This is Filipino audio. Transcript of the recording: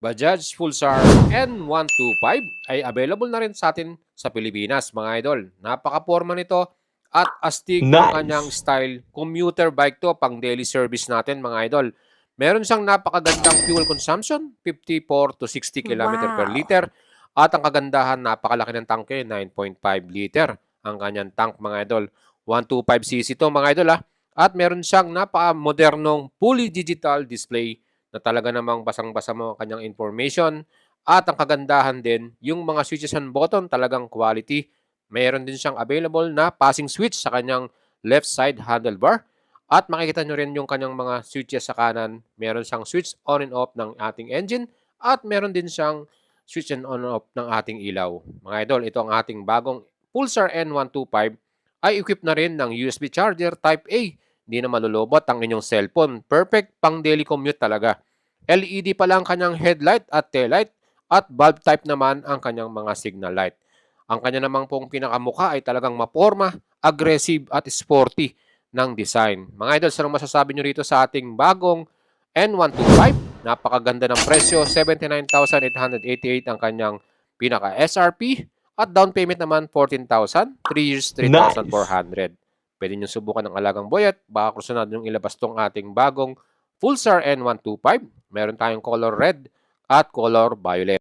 Bajaj Pulsar N125 ay available na rin sa atin sa Pilipinas, mga idol. Napaka-porma nito at astig ang kanyang Nice! style. Commuter bike to, pang daily service natin, mga idol. Meron siyang napakagandang fuel consumption, 54 to 60 km per Wow! liter. At ang kagandahan, napakalaki ng tangke, 9.5 liter ang kanyang tank, mga idol. 125cc to, mga idol. At meron siyang napaka-modernong fully digital display na talaga namang basang-basa mo ang kanyang information. At ang kagandahan din, yung mga switches and button talagang quality. Mayroon din siyang available na passing switch sa kanyang left side handlebar. At makikita nyo rin yung kanyang mga switches sa kanan. Meron siyang switch on and off ng ating engine. At meron din siyang switch and on and off ng ating ilaw. Mga idol, ito ang ating bagong Pulsar N125 ay equipped na rin ng USB charger Type A. Hindi na malulobot ang inyong cellphone. Perfect pang daily commute talaga. LED pa lang kanyang headlight at taillight at bulb type naman ang kanyang mga signal light. Ang kanya namang pong pinakamukha ay talagang maporma, aggressive at sporty ng design. Mga idol, anong masasabi nyo rito sa ating bagong N125? Napakaganda ng presyo, 79,888 ang kanyang pinaka-SRP at down payment naman 14,000, 3 years Nice! 3,400. Pwede nyo subukan ng alagang boyet, baka krusunod yung ilabas tong ating bagong Pulsar N125. Meron tayong color red at color violet.